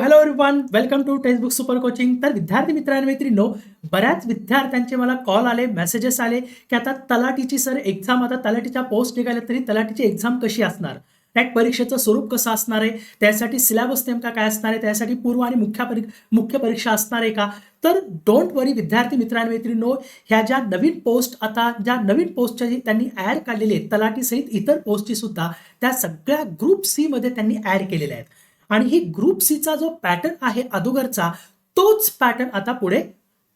Hello everyone, welcome to textbook super coaching. तर विद्यार्थी मित्रांनो, बऱ्याच विद्यार्थ्यांचे मला कॉल आले, मेसेजेस आले की आता तलाठीची सर एक्झाम, आता तलाठीच्या पोस्ट निघाल्या तरी तलाठीची एक्झाम कशी असणार, राईट, परीक्षेचं स्वरूप कसं असणार आहे, त्यासाठी सिलेबस नेमका काय असणार आहे, त्यासाठी पूर्व आणि मुख्य परीक्षा असणार आहे का. तर डोंट वरी विद्यार्थी मित्रांनो, ह्या ज्या नवीन पोस्ट, आता ज्या नवीन पोस्टच्या जी त्यांनी ॲड काढलेली आहेत तलाठीसहित इतर पोस्टची सुद्धा, त्या सगळ्या ग्रुप सी मध्ये त्यांनी ॲड केलेल्या आहेत. आणि ही ग्रुप सीचा जो पॅटर्न आहे अगोदरचा, तोच पॅटर्न आता पुढे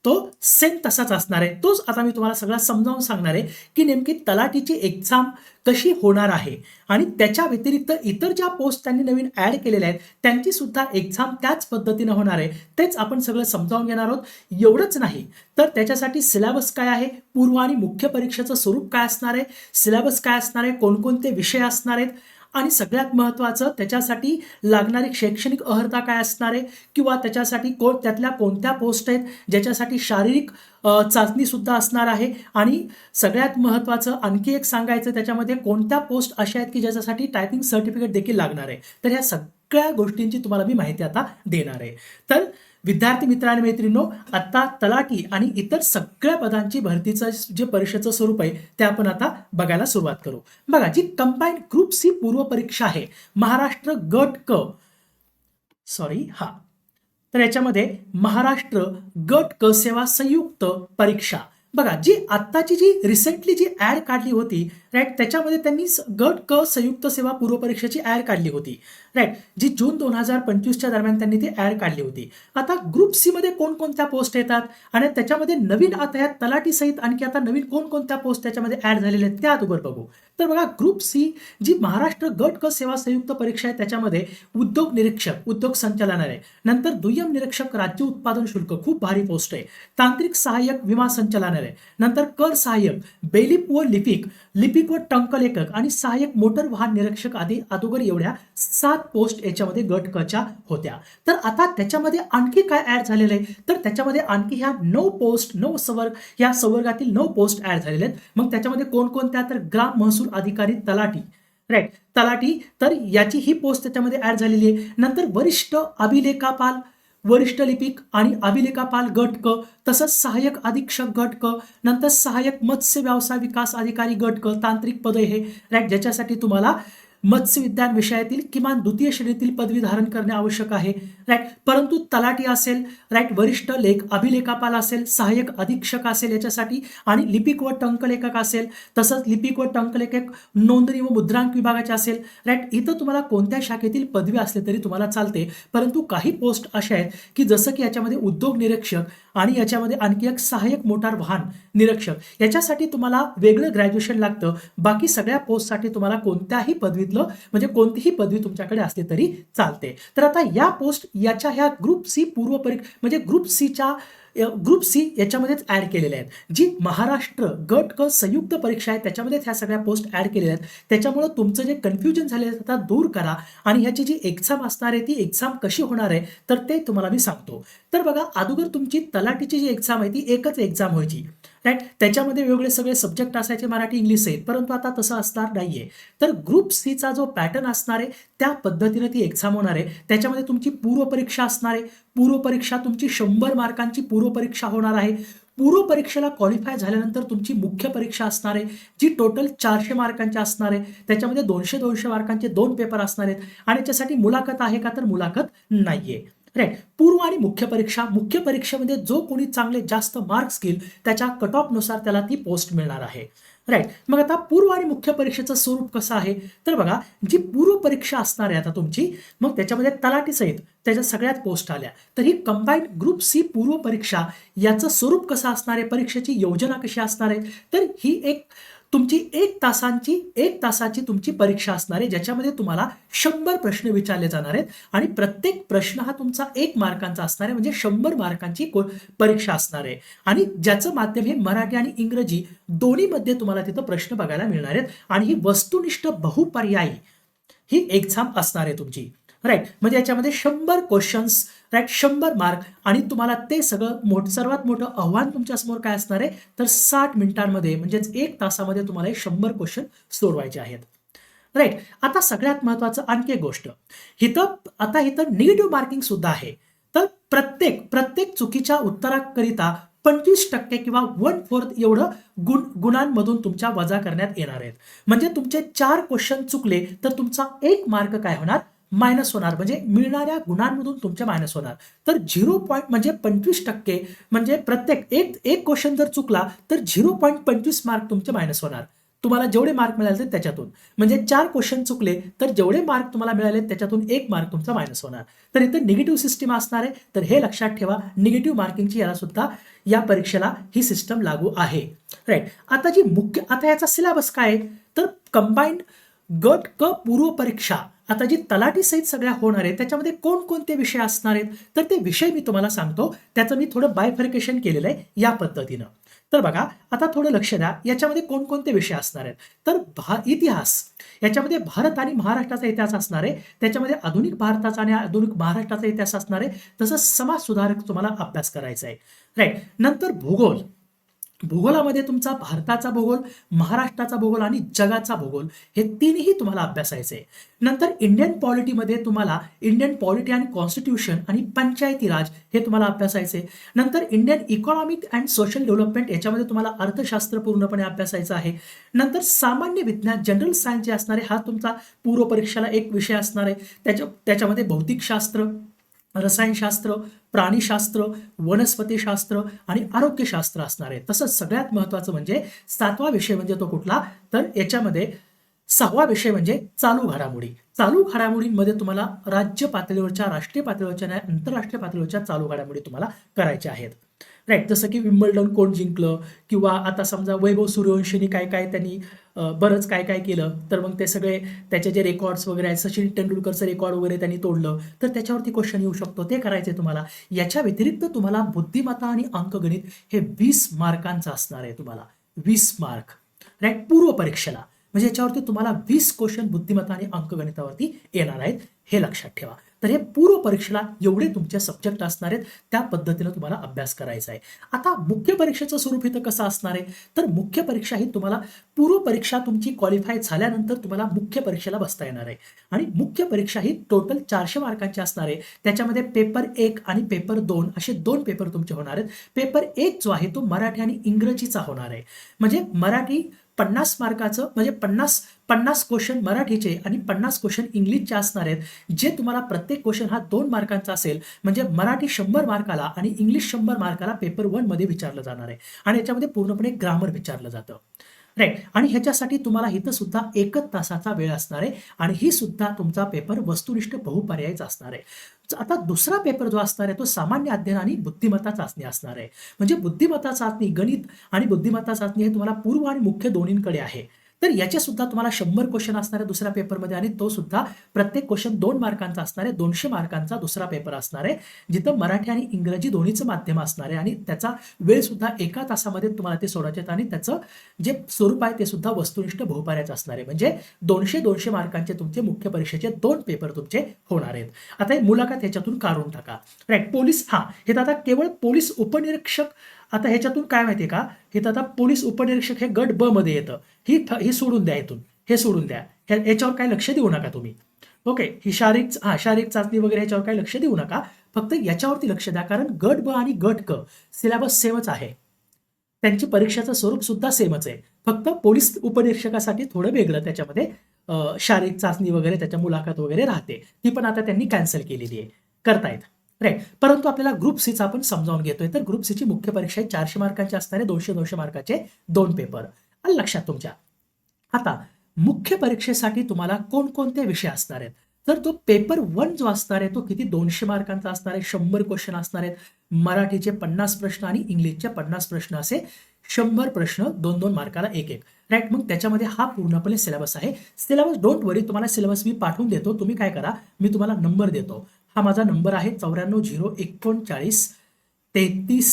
तो सेम तसाच असणार आहे. तोच आता मी तुम्हाला सगळं समजावून सांगणार आहे की नेमकी तलाठीची एक्झाम कशी होणार आहे. आणि त्याच्या व्यतिरिक्त इतर ज्या पोस्ट त्यांनी नवीन ॲड केलेल्या आहेत त्यांची सुद्धा एक्झाम त्याच पद्धतीनं होणार आहे. तेच आपण सगळं समजावून घेणार आहोत. एवढंच नाही तर त्याच्यासाठी सिलेबस काय आहे, पूर्व आणि मुख्य परीक्षेचं स्वरूप काय असणार आहे, सिलेबस काय असणार आहे, कोणकोणते विषय असणार आहेत, आणि सगळ्यात महत्त्वाचं त्याच्यासाठी लागणारी शैक्षणिक अर्हता काय असणार आहे, किंवा त्याच्यासाठी त्यातल्या कोणत्या पोस्ट आहेत ज्याच्यासाठी शारीरिक चाचणी सुद्धा असणार आहे. आणि सगळ्यात महत्त्वाचं आणखी एक सांगायचं, त्याच्यामध्ये कोणत्या पोस्ट अशा आहेत की ज्याच्यासाठी टायपिंग सर्टिफिकेट देखील लागणार आहे. तर ह्या सगळ्या गोष्टींची तुम्हाला मी माहिती आता देणार आहे. तर विद्यार्थी मित्रांनो, आता तलाठी आणि इतर सगळ्या पदांची भरतीचं जे परीक्षेचं स्वरूप आहे ते आपण आता बघायला सुरुवात करू. बघा, जी कंबाईंड ग्रुप सी पूर्व परीक्षा आहे महाराष्ट्र गट क, तर याच्यामध्ये महाराष्ट्र गट क सेवा संयुक्त परीक्षा, बघा जी आत्ताची जी रिसेंटली जी ॲड काढली होती, राईट, त्याच्यामध्ये त्यांनी गट क संयुक्त सेवा पूर्व परीक्षेची ॲड काढली होती, राईट, जी जून 2025च्या दरम्यान त्यांनी ती ॲड काढली होती. आता ग्रुप सी मध्ये कोणकोणत्या पोस्ट येतात आणि त्याच्यामध्ये नवीन आता ह्या तलाठी सहित आणखी आता नवीन कोणकोणत्या पोस्ट त्याच्यामध्ये ॲड झालेल्या आहेत त्या अगोदर बघू. तर बघा, ग्रुप सी जी महाराष्ट्र गट क सेवा संयुक्त परीक्षा आहे त्याच्यामध्ये उद्योग निरीक्षक, उद्योग संचालनालय, नंतर दुय्यम निरीक्षक राज्य उत्पादन शुल्क, खूप भारी पोस्ट आहे, तांत्रिक सहाय्यक विमा संचालनालय, नंतर कर सहाय्यक, बेलिप व लिपिक व टंकलेखक आणि सहाय्यक मोटर वाहन निरीक्षक आदी अगोदर एवढ्या 7 पोस्ट याच्यामध्ये गट क च्या होत्या. तर आता त्याच्यामध्ये आणखी काय ऍड झालेलं आहे, तर त्याच्यामध्ये आणखी ह्या 9 पोस्ट, 9 संवर्ग, या संवर्गातील 9 पोस्ट ऍड झालेल्या आहेत. मग त्याच्यामध्ये कोणकोणत्या, तर ग्राम महसूल अधिकारी तलाठी, राईट, तलाठी, तर याची ही पोस्ट त्याच्यामध्ये ऍड झालेली आहे. नंतर वरिष्ठ अभिलेखापाल, वरिष्ठ लिपिक आणि अभिलेखापाल गट क, तसंच सहाय्यक अधीक्षक गट क, नंतर सहाय्यक मत्स्य व्यवसाय विकास अधिकारी गट क, तांत्रिक पद हे, राईट, ज्याच्यासाठी तुम्हाला मत्स्य विज्ञान विषयातील किमान द्वितीय श्रेणीतील पदवी धारण करणे आवश्यक आहे, राईट. परंतु तलाठी असेल, राईट, वरिष्ठ अभिलेखापाल असेल, सहाय्यक अधीक्षक असेल याच्यासाठी, आणि लिपिक व टंकलेखक असेल, तसंच लिपिक व टंकलेखक नोंदणी व मुद्रांक विभागाचे असेल, राईट. इथं तुम्हाला कोणत्या शाखेतील पदवी असले तरी तुम्हाला चालते. परंतु काही पोस्ट अशा आहेत की जसं की याच्यामध्ये उद्योग निरीक्षक आणि याच्यामध्ये आणखी एक सहाय्यक मोटार वाहन निरीक्षक, याच्यासाठी तुम्हाला वेगळं ग्रॅज्युएशन लागतं. बाकी सगळ्या पोस्टसाठी तुम्हाला कोणत्याही पदवीतलं, म्हणजे कोणतीही पदवी तुमच्याकडे असली तरी चालते. तर आता या पोस्ट याच्या ह्या ग्रुप सी पूर्व परीक्षा, म्हणजे ग्रुप सी याच्यामध्येच ऍड केलेल्या आहेत. जी महाराष्ट्र गट क संयुक्त परीक्षा आहे त्याच्यामध्ये ह्या सगळ्या पोस्ट ऍड केलेल्या आहेत. त्याच्यामुळे तुमचं जे कन्फ्युजन झालेलं आहे आता दूर करा. आणि ह्याची जी एक्झाम असणार आहे ती एक्झाम कशी होणार आहे तर ते तुम्हाला मी सांगतो. तर बघा, अगोदर तुमची तलाठीची जी एक्झाम आहे ती एकच एक्झाम व्हायची, राईट. त्याच्यामध्ये वेगळे सगळे सब्जेक्ट असायचे, मराठी इंग्लिश सहित. परंतु आता तसं असणार नाहीये. तर ग्रुप सीचा जो पॅटर्न असणार आहे त्या पद्धतीने ती एक्झाम होणार आहे. त्याच्यामध्ये तुमची पूर्व परीक्षा असणार आहे. पूर्व परीक्षा तुमची 100 मार्कांची पूर्व परीक्षा होणार आहे. पूर्व परीक्षेला क्वालिफाय झाल्यानंतर तुमची मुख्य परीक्षा असणार आहे, जी टोटल 400 मार्कांची असणार आहे. त्याच्यामध्ये 200 मार्कांचे 2 पेपर असणार आहेत. आणि त्याच्यासाठी मुलाखत आहे का, तर मुलाखत नाहीये, राईट. पूर्व आणि मुख्य परीक्षेमध्ये जो कोणी चांगले जास्त मार्क्स घेईल त्याच्या कट ऑफ नुसार त्याला ती पोस्ट मिळणार आहे, राईट. मग आता पूर्व आणि मुख्य परीक्षेचं स्वरूप कसं आहे, तर बघा, जी पूर्व परीक्षा असणार आहे आता तुमची, मग त्याच्यामध्ये तलाठी सहित त्याच्या सगळ्यात पोस्ट आल्या. तर ही कंबाईंड ग्रुप सी पूर्व परीक्षा याचं स्वरूप कसं असणार आहे, परीक्षेची योजना कशी असणार आहे, तर ही तुमची 1 तासाची तुमची परीक्षा असणार आहे, ज्याच्यामध्ये तुम्हाला 100 प्रश्न विचारले जाणार आहेत. आणि प्रत्येक प्रश्न हा तुमचा 1 मार्कांचा असणार आहे, म्हणजे 100 मार्कांची परीक्षा असणार आहे. आणि ज्याचं माध्यम हे मराठी आणि इंग्रजी दोन्हीमध्ये तुम्हाला तिथं प्रश्न बघायला मिळणार आहेत. आणि ही वस्तुनिष्ठ बहुपर्यायी ही एक्झाम असणार आहे तुमची, राईट. म्हणजे याच्यामध्ये 100 क्वेश्चन्स, राईट, 100 मार्क. आणि तुम्हाला ते सगळं सर्वात मोठं आव्हान तुमच्या समोर काय असणार आहे, तर 60 मिनिटांमध्ये म्हणजेच 1 तासामध्ये तुम्हाला हे 100 क्वेश्चन सोडवायचे आहेत. राईट. आता सगळ्यात महत्वाचं आणखी एक गोष्ट, इथं निगेटिव्ह मार्किंग सुद्धा आहे. तर प्रत्येक चुकीच्या उत्तराकरिता 25% किंवा 1/4 एवढं गुणांमधून तुमच्या वजा करण्यात येणार आहेत. म्हणजे तुमचे 4 क्वेश्चन चुकले तर तुमचा 1 मार्क काय होणार, मायनस होणार. म्हणजे मिळणाऱ्या गुणांमधून तुमचे मायनस होणार. तर 0 पॉईंट म्हणजे 25%, म्हणजे प्रत्येक एक क्वेश्चन जर चुकला तर 0.25 मार्क तुमचे मायनस होणार. तुम्हाला जेवढे मार्क मिळाले त्याच्यातून, म्हणजे 4 क्वेश्चन चुकले तर जेवढे मार्क तुम्हाला मिळाले त्याच्यातून 1 मार्क तुमचा मायनस होणार. तर इथं निगेटिव्ह सिस्टीम असणार आहे. तर हे लक्षात ठेवा, निगेटिव्ह मार्किंगची याला सुद्धा या परीक्षेला ही सिस्टम लागू आहे. राईट. आता याचा सिलेबस काय आहे, तर कंबाईंड गट क पूर्व परीक्षा आता जी तलाठी सहित सगळ्या होणार आहे त्याच्यामध्ये कोणकोणते विषय असणार आहेत, तर ते विषय मी तुम्हाला सांगतो. त्याचं मी थोडं बायफर्केशन केलेलं आहे या पद्धतीनं. तर बघा, आता थोडं लक्ष द्या, याच्यामध्ये कोणकोणते विषय असणार आहेत. तर इतिहास, याच्यामध्ये भारत आणि महाराष्ट्राचा इतिहास असणार आहे. त्याच्यामध्ये आधुनिक भारताचा आणि आधुनिक महाराष्ट्राचा इतिहास असणार आहे. तसंच समाज सुधारक तुम्हाला अभ्यास करायचा आहे. राईट. नंतर भूगोल, भूगोलामध्ये तुमचा भारताचा भूगोल, महाराष्ट्राचा भूगोल आणि जगाचा भूगोल हे तीनही तुम्हाला अभ्यासायचे. नंतर इंडियन पॉलिटीमध्ये तुम्हाला इंडियन पॉलिटी आणि कॉन्स्टिट्यूशन आणि पंचायती राज हे तुम्हाला अभ्यासायचे. नंतर Indian economic and social development, याच्यामध्ये तुम्हाला अर्थशास्त्र पूर्णपणे अभ्यासायचं आहे. नंतर सामान्य विज्ञान, जनरल सायन्स जे असणार आहे, हा तुमचा पूर्व परीक्षेला एक विषय असणार आहे. त्याच्यामध्ये भौतिकशास्त्र, रसायनशास्त्र, प्राणीशास्त्र, वनस्पतीशास्त्र आणि आरोग्यशास्त्र असणार आहे. तसंच सगळ्यात महत्त्वाचं म्हणजे 7वा विषय म्हणजे तो कुठला, तर याच्यामध्ये 6वा विषय म्हणजे चालू घडामोडी. चालू घडामोडींमध्ये तुम्हाला राज्य पातळीवरच्या, राष्ट्रीय पातळीवरच्या आणि आंतरराष्ट्रीय पातळीवरच्या चालू घडामोडी तुम्हाला करायच्या आहेत. राईट. जसं की विम्बल्डन कोण जिंकलं, किंवा आता समजा वैभव सूर्यवंशींनी काय काय त्यांनी बरंच काय काय केलं, तर मग ते सगळे त्याचे जे रेकॉर्ड्स वगैरे आहेत, सचिन तेंडुलकरचं रेकॉर्ड वगैरे त्यांनी तोडलं, तर त्याच्यावरती क्वेश्चन येऊ शकतो, ते करायचे तुम्हाला. याच्या व्यतिरिक्त तुम्हाला बुद्धिमत्ता आणि अंकगणित हे 20 मार्कांचं असणार आहे. तुम्हाला 20 मार्क, राईट, पूर्व परीक्षेला. म्हणजे याच्यावरती तुम्हाला 20 क्वेश्चन बुद्धिमत्ता आणि अंकगणितावरती येणार आहेत, हे लक्षात ठेवा. तर हे पूर्व परीक्षेला एवढे तुमचे सब्जेक्ट असणार आहेत, त्या पद्धतीनं तुम्हाला अभ्यास करायचा आहे. आता मुख्य परीक्षेचं स्वरूप इथं कसं असणार आहे, तर मुख्य परीक्षा ही तुम्हाला पूर्व परीक्षा तुमची क्वालिफाय झाल्यानंतर तुम्हाला मुख्य परीक्षेला बसता येणार आहे. आणि मुख्य परीक्षा ही टोटल 400 मार्कांची असणार आहे. त्याच्यामध्ये पेपर 1 आणि पेपर 2 असे 2 पेपर तुमचे होणार आहेत. पेपर 1 जो आहे तो मराठी आणि इंग्रजीचा होणार आहे. म्हणजे मराठी 50 मार्काचं, म्हणजे 50 क्वेश्चन मराठीचे आणि 50 क्वेश्चन इंग्लिशचे असणार आहेत, जे तुम्हाला प्रत्येक क्वेश्चन हा 2 मार्कांचा असेल. म्हणजे मराठी 100 मार्काला आणि इंग्लिश 100 मार्काला पेपर 1 मध्ये विचारलं जाणार आहे. आणि याच्यामध्ये पूर्णपणे ग्रामर विचारलं जातं. राईट. आणि ह्याच्यासाठी तुम्हाला इथं सुद्धा 1 तासाचा वेळ असणार आहे. आणि ही सुद्धा तुमचा पेपर वस्तुनिष्ठ बहुपर्यायीचा असणार आहे. आता दुसरा पेपर जो असणार आहे तो सामान्य अध्ययन आणि बुद्धिमत्ता चाचणी असणार आहे. म्हणजे बुद्धिमत्ता चाचणी, गणित आणि बुद्धिमत्ता चाचणी हे तुम्हाला पूर्व आणि मुख्य दोन्हींकडे आहे. तर याचे सुद्धा तुम्हाला 100 क्वेश्चन असणार आहे दुसऱ्या पेपरमध्ये. आणि तो सुद्धा प्रत्येक क्वेश्चन 2 मार्कांचा असणार आहे. 200 मार्कांचा दुसरा पेपर असणार आहे, जिथं मराठी आणि इंग्रजी दोन्हीचं माध्यम असणार आहे. आणि त्याचा वेळ सुद्धा 1 तासामध्ये तुम्हाला ते सोडायचे आहेत. आणि त्याचं जे स्वरूप आहे ते सुद्धा वस्तुनिष्ठ बहुपर्यायचं असणार आहे. म्हणजे 200 मार्कांचे तुमचे मुख्य परीक्षेचे 2 पेपर तुमचे होणार आहेत. आता हे मुलाखत ह्याच्यातून काढून टाका. राईट. पोलीस, हे आता केवळ पोलीस उपनिरीक्षक. आता ह्याच्यातून काय माहितीये का, हे आता पोलीस उपनिरीक्षक हे गट ब मध्ये येतं. ही सोडून द्या, इथून हे सोडून द्या. याच्यावर काय लक्ष देऊ नका तुम्ही. ओके. ही शारीरिक चाचणी वगैरे ह्याच्यावर काय लक्ष देऊ नका. फक्त याच्यावरती लक्ष द्या, कारण गट ब आणि गट क सिलेबस सेमच आहे. त्यांची परीक्षेचं स्वरूप सुद्धा सेमच आहे. फक्त पोलीस उपनिरीक्षकासाठी थोडं वेगळं, त्याच्यामध्ये शारीरिक चाचणी वगैरे, त्याच्या मुलाखत वगैरे राहते. ती पण आता त्यांनी कॅन्सल केलेली आहे, करतायत. राईट. परंतु आपल्याला ग्रुप सीचा आपण समजावून घेतोय. तर ग्रुप सीची मुख्य परीक्षा 400 मार्कांची असणार आहे. 200 मार्काचे 2 पेपर. आलं लक्षात तुमच्या. आता मुख्य परीक्षेसाठी तुम्हाला कोणकोणते विषय असणार आहेत, तर तो पेपर 1 जो असणार आहे तो किती 200 मार्कांचा असणार आहे. 100 क्वेश्चन असणार आहेत. मराठीचे 50 प्रश्न आणि इंग्लिशचे 50 प्रश्न, असे 100 प्रश्न 2-2 मार्काला 1-1. राईट. मग त्याच्यामध्ये हा पूर्णपणे सिलेबस आहे. सिलेबस डोंट वरी, तुम्हाला सिलेबस मी पाठवून देतो. तुम्ही काय करा, मी तुम्हाला नंबर देतो. हा माझा नंबर आहे 94 039 33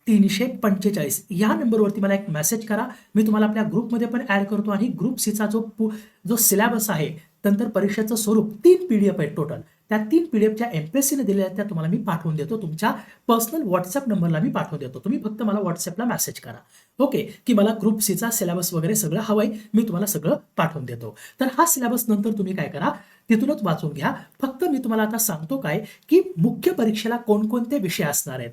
345. या नंबरवरती मला एक मेसेज करा. मी तुम्हाला आपल्या ग्रुपमध्ये पण ऍड करतो. आणि ग्रुप सीचा जो सिलेबस आहे, नंतर परीक्षेचं स्वरूप 3 PDF आहेत टोटल. त्या 3 PDF ज्या एमपीएससीने दिलेल्या आहेत त्या तुम्हाला मी पाठवून देतो. तुमच्या पर्सनल व्हॉट्सअप नंबरला मी पाठवून देतो. तुम्ही फक्त मला व्हॉट्सअपला मेसेज करा. ओके, की मला ग्रुप सीचा सिलेबस वगैरे सगळं हवंय, मी तुम्हाला सगळं पाठवून देतो. तर हा सिलेबस नंतर तुम्ही काय करा, तिथूनच वाचून घ्या. फक्त मी तुम्हाला आता सांगतो काय, की मुख्य परीक्षेला कोणकोणते विषय असणार आहेत.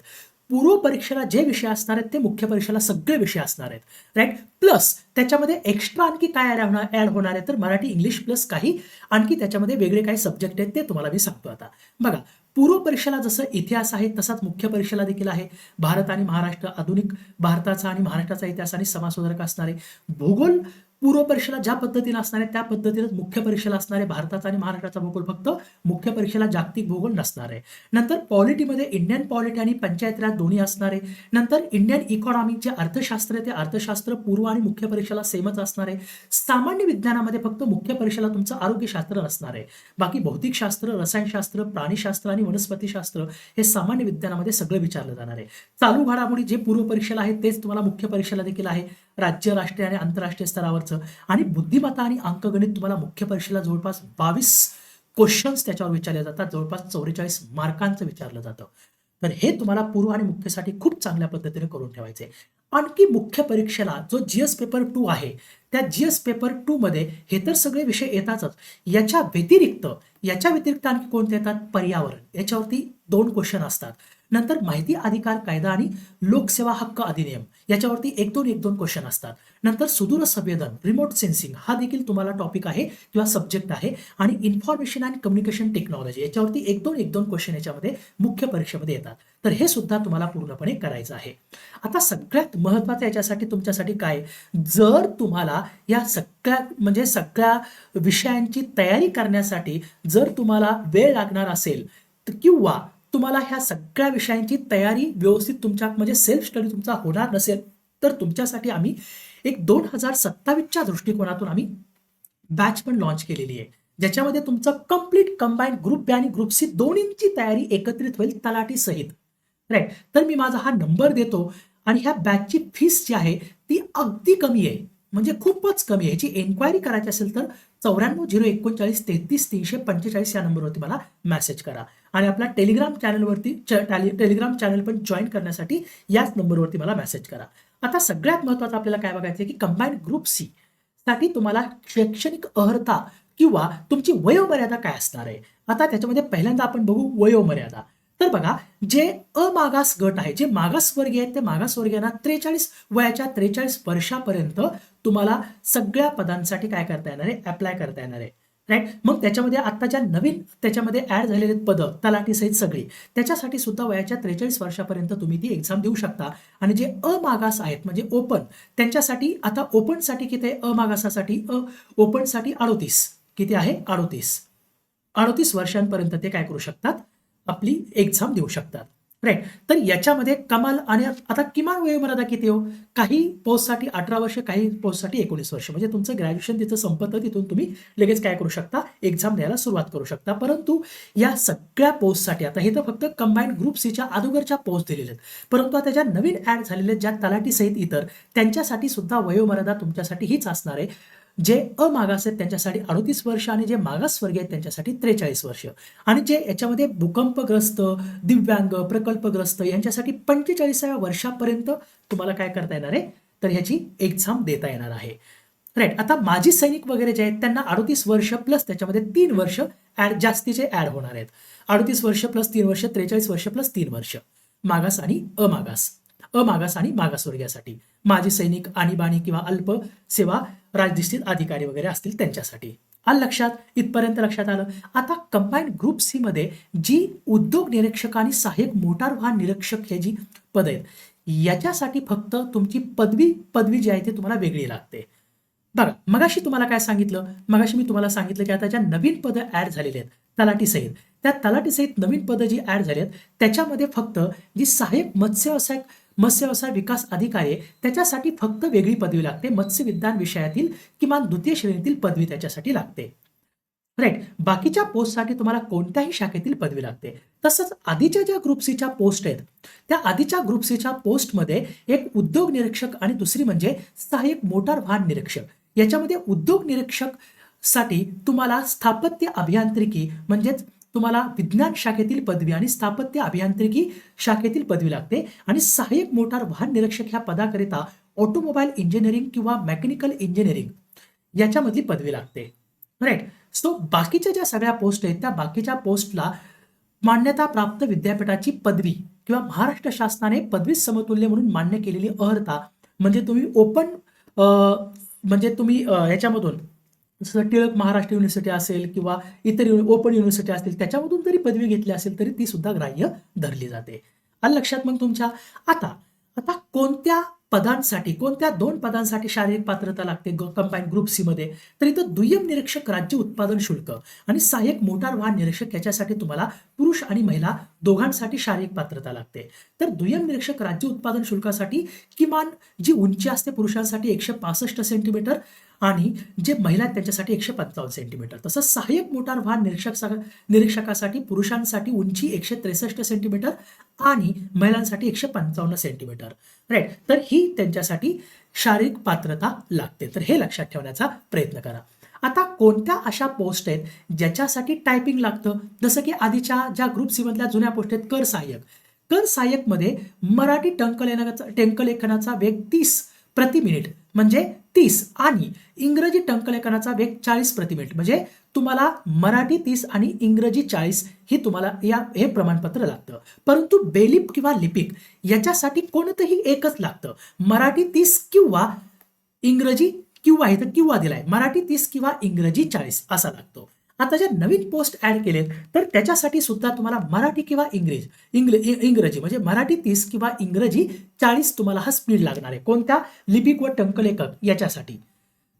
पूर्व परीक्षेला जे विषय असणार आहेत ते मुख्य परीक्षेला सगळे विषय असणार आहेत, राईट. प्लस त्याच्यामध्ये एक्स्ट्रा आणखी काय ॲड होणार आहे, तर मराठी इंग्लिश प्लस काही आणखी त्याच्यामध्ये वेगळे काही सब्जेक्ट आहेत ते तुम्हाला मी सांगतो. आता बघा, पूर्व परीक्षेला जसं इतिहास आहे तसाच मुख्य परीक्षेला देखील आहे. भारत आणि महाराष्ट्र, आधुनिक भारताचा आणि महाराष्ट्राचा इतिहास आणि समाजसुधारक असणार आहे. भूगोल पूर्व परीक्षेला ज्या पद्धतीने असणार आहे त्या पद्धतीनेच मुख्य परीक्षेला असणार आहे. भारताचा आणि महाराष्ट्राचा भूगोल फक्त मुख्य परीक्षेला जागतिक भूगोल नसणार आहे. नंतर पॉलिटीमध्ये इंडियन पॉलिटी आणि पंचायत राज दोन्ही असणार आहे. नंतर इंडियन इकॉनॉमिक जे अर्थशास्त्र आहे ते अर्थशास्त्र पूर्व आणि मुख्य परीक्षेला सेमच असणार आहे. सामान्य विज्ञानामध्ये फक्त मुख्य परीक्षेला तुमचं आरोग्यशास्त्र असणार आहे. बाकी भौतिकशास्त्र, रसायनशास्त्र, प्राणीशास्त्र आणि वनस्पतीशास्त्र हे सामान्य विज्ञानामध्ये सगळं विचारलं जाणार आहे. चालू घडामोडी जे पूर्व परीक्षेला आहे तेच तुम्हाला मुख्य परीक्षेला देखील आहे, राज्य, राष्ट्रीय आणि आंतरराष्ट्रीय स्तरावरचं. आणि बुद्धिमत्ता आणि अंकगणित तुम्हाला मुख्य परीक्षेला जवळपास 22 क्वेश्चन्स त्याच्यावर विचारले जातात, जवळपास 44 मार्कांचं विचारलं जातं. तर हे तुम्हाला पूर्व आणि मुख्यसाठी खूप चांगल्या पद्धतीने करून ठेवायचे. आणखी मुख्य परीक्षेला जो जीएस पेपर 2 आहे त्या जीएस पेपर 2 मध्ये हे तर सगळे विषय येतातच, याच्या व्यतिरिक्त आणखी कोणते येतात, पर्यावरण, याच्यावरती 2 क्वेश्चन असतात. नंतर माहिती अधिकार कायदा आणि लोकसेवा हक्क अधिनियम याच्यावरती 1-2 क्वेश्चन असतात. नंतर सुदूर संवेदन, रिमोट सेन्सिंग हा देखील तुम्हाला टॉपिक आहे किंवा सब्जेक्ट आहे. आणि इन्फॉर्मेशन अँड कम्युनिकेशन टेक्नॉलॉजी याच्यावरती 1-2 क्वेश्चन याच्यामध्ये मुख्य परीक्षेमध्ये येतात. तर हे सुद्धा तुम्हाला पूर्णपणे करायचं आहे. आता सगळ्यात महत्त्वाचं याच्यासाठी तुमच्यासाठी काय, जर तुम्हाला या सगळ्या विषयांची तयारी करण्यासाठी जर तुम्हाला वेळ लागणार असेल किंवा तुम्हाला ह्या सगळ्या विषयांची तयारी व्यवस्थित तुमच्या सेल्फ स्टडी तुमचा होणार नसेल तर तुमच्यासाठी आम्ही एक 2027च्या दृष्टिकोनातून आम्ही बॅच पण लॉन्च केलेली आहे, ज्याच्यामध्ये तुमचं कंप्लीट कंबाईंड ग्रुप बी आणि ग्रुप सी दोन्हींची तयारी एकत्रित होईल तलाठी सहित, राईट. तर मी माझा हा नंबर देतो आणि ह्या बॅचची फीस जी आहे ती अगदी कमी आहे, म्हणजे खूपच कमी आहे. ह्याची एन्क्वायरी करायची असेल तर 94-039-33-345 या नंबरवरती मला मेसेज करा. आणि आपला टेलिग्राम चॅनल पण जॉईन करण्यासाठी याच नंबरवरती मला मेसेज करा. आता सगळ्यात महत्त्वाचं आपल्याला काय बघायचं आहे की कंबाईंड ग्रुप सी साठी तुम्हाला शैक्षणिक अर्हता किंवा तुमची वयोमर्यादा काय असणार आहे. आता त्याच्यामध्ये पहिल्यांदा आपण बघू वयोमर्यादा. तर बघा, जे अमागास गट आहे, जे मागासवर्गीय आहेत, ते मागासवर्गीयांना 43 वर्षापर्यंत तुम्हाला सगळ्या पदांसाठी काय करता येणार आहे, अप्लाय करता येणार आहे, राईट. मग त्याच्यामध्ये आता ज्या नवीन त्याच्यामध्ये ऍड झालेले पदं तलाठी सहित सगळी, त्याच्यासाठी सुद्धा वयाच्या 43 वर्षापर्यंत तुम्ही ती एक्झाम देऊ शकता. आणि जे अमागास आहेत म्हणजे ओपन, त्यांच्यासाठी आता ओपनसाठी किती आहे, अमागासासाठी ओपनसाठी 38 किती आहे, 38 वर्षांपर्यंत ते काय करू शकतात, आपली एक्झाम देऊ शकतात, राईट. तर याच्यामध्ये कमाल आणि आता किमान वयोमर्यादा किती हो, काही पोस्टसाठी 18 वर्ष, काही पोस्टसाठी 19 वर्ष, म्हणजे तुमचं ग्रॅज्युएशन तिथं संपतं, तिथून तुम्ही लगेच काय करू शकता, एक्झाम द्यायला सुरुवात करू शकता. परंतु या सगळ्या पोस्टसाठी आता हे तर फक्त कंबाईंड ग्रुप सीच्या अगोदरच्या पोस्ट दिलेल्या आहेत, परंतु आता ज्या नवीन ऍड झालेल्या ज्या तलाठी सहित इतर त्यांच्यासाठी सुद्धा वयोमर्यादा तुमच्यासाठी हीच असणार आहे. जे अमागास आहेत त्यांच्यासाठी 38 वर्ष आणि जे मागासवर्गीय आहेत त्यांच्यासाठी 43 वर्ष. आणि जे याच्यामध्ये भूकंपग्रस्त, दिव्यांग, प्रकल्पग्रस्त यांच्यासाठी 45व्या वर्षापर्यंत तुम्हाला काय करता येणार आहे, तर ह्याची एक्झाम देता येणार आहे, राईट. आता माजी सैनिक वगैरे जे आहेत त्यांना 38 वर्ष प्लस त्याच्यामध्ये 3 वर्ष जास्तीचे ऍड होणार आहेत. 38 वर्ष प्लस 3 वर्ष, 43 वर्ष प्लस 3 वर्ष मागास आणि अमागास आणि मागासवर्गीयासाठी, माजी सैनिक, आणीबाणी किंवा अल्प सेवा राजनिश्चित अधिकारी वगैरे असतील त्यांच्यासाठी. आलं लक्षात, इथपर्यंत लक्षात आलं. आता कंबाईंड ग्रुप सी मध्ये जी उद्योग निरीक्षक आणि सहाय्यक मोटार वाहन निरीक्षक हे जी पद आहेत याच्यासाठी फक्त तुमची पदवी जी आहे ती तुम्हाला वेगळी लागते. बघा, मगाशी तुम्हाला काय सांगितलं, मगाशी मी तुम्हाला सांगितलं की आता ज्या नवीन पदं ऍड झालेली आहेत तलाठी सहित, त्या तलाठी सहित नवीन पदं जी ऍड झाली आहेत त्याच्यामध्ये फक्त जी सहाय्यक मत्स्यव्यवसाय विकास अधिकारी आहे त्याच्यासाठी फक्त वेगळी पदवी लागते. मत्स्यविज्ञान विषयातील किमान 2य श्रेणीतील पदवी त्याच्यासाठी लागते, राईट. बाकीच्या पोस्टसाठी तुम्हाला कोणत्याही शाखेतील पदवी लागते. तसंच आधीच्या ज्या ग्रुप सीच्या पोस्ट आहेत त्या आधीच्या ग्रुप सीच्या पोस्टमध्ये एक उद्योग निरीक्षक आणि दुसरी म्हणजे सहाय्यक मोटार वाहन निरीक्षक. याच्यामध्ये उद्योग निरीक्षक साठी तुम्हाला स्थापत्य अभियांत्रिकी म्हणजेच तुम्हाला विज्ञान शाखेतील पदवी आणि स्थापत्य अभियांत्रिकी शाखेतील पदवी लागते आणि सहाय्यक मोटार वाहन निरीक्षक ह्या पदाकरिता ऑटोमोबाईल इंजिनिअरिंग किंवा मेकॅनिकल इंजिनिअरिंग याच्यामधली पदवी लागते. राईट. सो बाकीच्या ज्या सगळ्या पोस्ट आहेत त्या बाकीच्या पोस्टला मान्यता प्राप्त विद्यापीठाची पदवी किंवा महाराष्ट्र शासनाने पदवी समतुल्य म्हणून मान्य केलेली अर्हता म्हणजे तुम्ही ओपन म्हणजे तुम्ही याच्यामधून जसं टिळक महाराष्ट्र युनिव्हर्सिटी असेल किंवा इतर ओपन युनिव्हर्सिटी असतील त्याच्यामधून जरी पदवी घेतली असेल तरी ती सुद्धा ग्राह्य धरली जाते. आलं लक्षात मग तुमच्या. आता आता कोणत्या पदांसाठी कोणत्या 2 पदांसाठी शारीरिक पात्रता लागते कंबाईन ग्रुप सी मध्ये, तर इथं दुय्यम निरीक्षक राज्य उत्पादन शुल्क आणि सहाय्यक मोटार वाहन निरीक्षक याच्यासाठी तुम्हाला पुरुष आणि महिला दोघांसाठी शारीरिक पात्रता लागते. तर दुय्यम निरीक्षक राज्य उत्पादन शुल्कासाठी किमान जी उंची असते पुरुषांसाठी 165 सेंटीमीटर आणि जे महिला आहेत त्यांच्यासाठी 155 सेंटीमीटर. तसंच सहाय्यक मोटार वाहन निरीक्षकासाठी पुरुषांसाठी उंची 163 सेंटीमीटर आणि महिलांसाठी 155 सेंटीमीटर. राईट. तर ही त्यांच्यासाठी शारीरिक पात्रता लागते. तर हे लक्षात ठेवण्याचा प्रयत्न करा. आता कोणत्या अशा पोस्ट आहेत ज्याच्यासाठी टायपिंग लागतं, जसं की आधीच्या ज्या ग्रुप सी मधल्या जुन्या पोस्ट आहेत कर सहाय्यक. कर सहाय्यक मध्ये मराठी टंकलेखनाचा वेग 30 प्रति मिनिट म्हणजे 30 आणि इंग्रजी टंकलेखनाचा वेग 40 प्रति मिनिट म्हणजे तुम्हाला मराठी 30 आणि इंग्रजी 40 ही तुम्हाला हे प्रमाणपत्र लागतं. परंतु बेलिप किंवा लिपिक याच्यासाठी कोणतंही एकच लागतं. मराठी 30 किंवा इंग्रजी किंवा इथं किंवा दिलाय मराठी 30 किंवा इंग्रजी 40 असा लागतो. आता ज्या नवीन पोस्ट ऍड केलेत तर त्याच्यासाठी सुद्धा तुम्हाला मराठी किंवा इंग्रजी म्हणजे मराठी 30 किंवा इंग्रजी 40 तुम्हाला हा स्पीड लागणार आहे. कोणत्या लिपिक व टंकलेखक याच्यासाठी.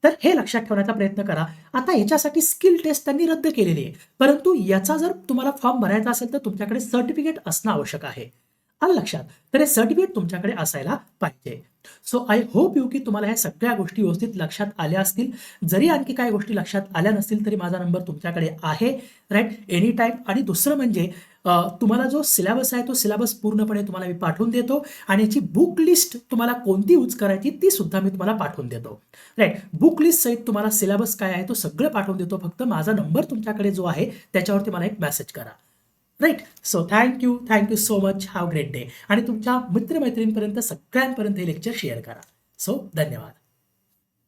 तर हे लक्षात ठेवण्याचा प्रयत्न करा. आता याच्यासाठी स्किल टेस्ट त्यांनी रद्द केलेली आहे, परंतु याचा जर तुम्हाला फॉर्म भरायचा असेल तर तुमच्याकडे सर्टिफिकेट असणं आवश्यक आहे. आलं लक्षात. तर हे सर्टिफिकेट तुमच्याकडे असायला पाहिजे. सो आय होप की तुम्हाला ह्या सगळ्या गोष्टी व्यवस्थित लक्षात आल्या असतील. जरी आणखी काही गोष्टी लक्षात आल्या नसतील तरी माझा नंबर तुमच्याकडे आहे. राईट. Any time. आणि दुसरं म्हणजे तुम्हाला जो सिलेबस आहे तो सिलेबस पूर्णपणे तुम्हाला मी पाठवून देतो आणि याची बुक लिस्ट तुम्हाला कोणती यूज करायची ती सुद्धा मी तुम्हाला पाठवून देतो. राईट. बुक लिस्ट सहित तुम्हाला सिलेबस काय आहे तो सगळं पाठवून देतो. फक्त माझा नंबर तुमच्याकडे जो आहे त्याच्यावरती मला एक मेसेज करा. Right. So thank you so much. Have great day. आणि तुमच्या मित्रमैत्रिणींपर्यंत सगळ्यांपर्यंत हे लेक्चर शेअर करा. सो धन्यवाद.